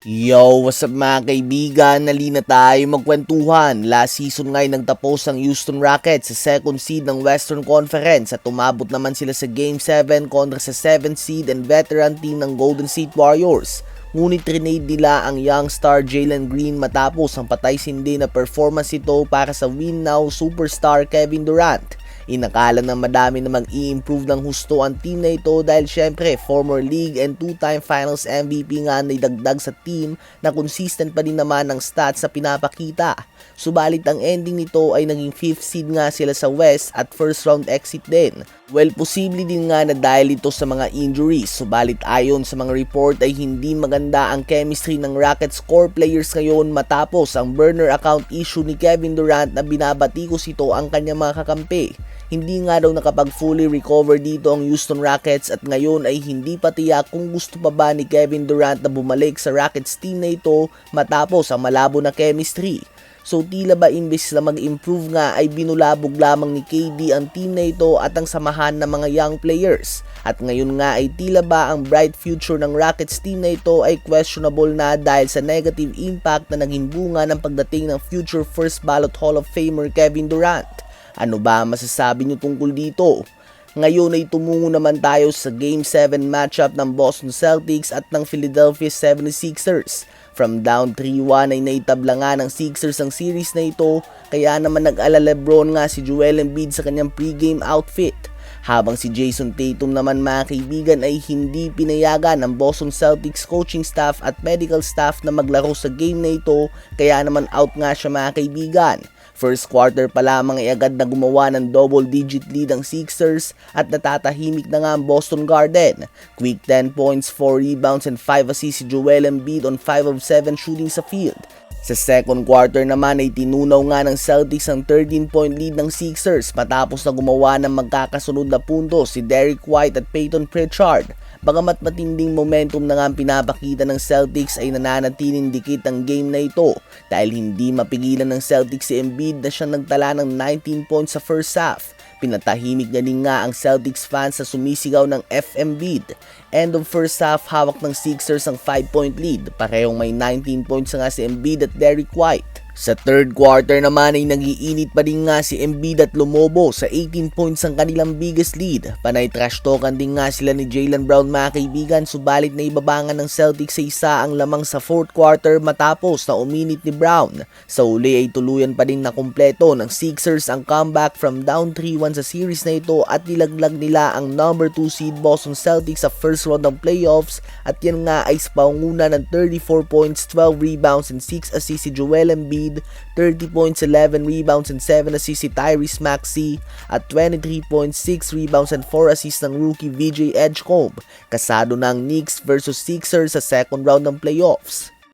Yo, what's up mga kaibigan? Nalina tayo magkwentuhan. Last season nga'y nagtapos ang Houston Rockets sa second seed ng Western Conference at tumabot naman sila sa Game 7 kontra sa 7th seed and veteran team ng Golden State Warriors. Ngunit trinade nila ang young star Jalen Green matapos ang patay-sindi na performance ito para sa win now superstar Kevin Durant. Inakala ng madami na mag-i-improve ng husto ang team na ito dahil syempre former league and two-time finals MVP nga na idagdag sa team na consistent pa din naman ang stats na pinapakita. Subalit ang ending nito ay naging 5th seed nga sila sa West at first round exit din. Well, posible din nga na dahil ito sa mga injuries, subalit ayon sa mga report ay hindi maganda ang chemistry ng Rockets core players ngayon matapos ang burner account issue ni Kevin Durant na binabatikos ito ang kanyang mga kakampi. Hindi nga daw nakapag fully recover dito ang Houston Rockets at ngayon ay hindi pa tiyak kung gusto pa ba ni Kevin Durant na bumalik sa Rockets team na ito matapos ang malabo na chemistry. So tila ba imbes na mag-improve nga ay binulabog lamang ni KD ang team na ito at ang samahan ng mga young players. At ngayon nga ay tila ba ang bright future ng Rockets team na ito ay questionable na dahil sa negative impact na naging bunga ng pagdating ng future first ballot Hall of Famer Kevin Durant. Ano ba masasabi nyo tungkol dito? Ngayon ay tumungo naman tayo sa Game 7 matchup ng Boston Celtics at ng Philadelphia 76ers. From down 3-1 ay naitabla nga ng Sixers ang series na ito, kaya naman nag-ala Lebron nga si Joel Embiid sa kanyang pregame outfit. Habang si Jason Tatum naman mga kaibigan ay hindi pinayagan ng Boston Celtics coaching staff at medical staff na maglaro sa game na ito, kaya naman out nga siya mga kaibigan. First quarter pa lamang ay agad na gumawa ng double-digit lead ang Sixers at natatahimik na nga ang Boston Garden. Quick 10 points, 4 rebounds and 5 assists si Joel Embiid on 5 of 7 shooting sa field. Sa second quarter naman ay tinunaw nga ng Celtics ang 13-point lead ng Sixers matapos na gumawa ng magkakasunod na puntos si Derrick White at Peyton Pritchard. Bagamat matinding momentum na nga ang pinapakita ng Celtics ay nananatiling dikit ang game na ito dahil hindi mapigilan ng Celtics si Embiid na siyang nagtala ng 19 points sa first half. Pinatahimik na din nga ang Celtics fans sa sumisigaw ng F Embiid. End of first half, hawak ng Sixers ang 5-point lead. Parehong may 19 points nga si Embiid at Derrick White. Sa third quarter naman ay nagiinit pa din nga si Embiid at lumobo sa 18 points ang kanilang biggest lead. Panay trash talkan din nga sila ni Jaylen Brown mga kaibigan, subalit na ibabangan ng Celtics sa isa ang lamang sa fourth quarter matapos na uminit ni Brown. Sa uli ay tuluyan pa din na kumpleto ng Sixers ang comeback from down 3-1 sa series na ito at nilaglag nila ang number 2 seed Boston Celtics sa first round ng playoffs at yan nga ay sa panguna ng 34 points, 12 rebounds and 6 assists si Joel Embiid, 30 points, 11 rebounds and 7 assists si Tyrese Maxey at 23 points, 6 rebounds and 4 assists ng rookie VJ Edgecombe. Kasado na ang Knicks versus Sixers sa second round ng playoffs.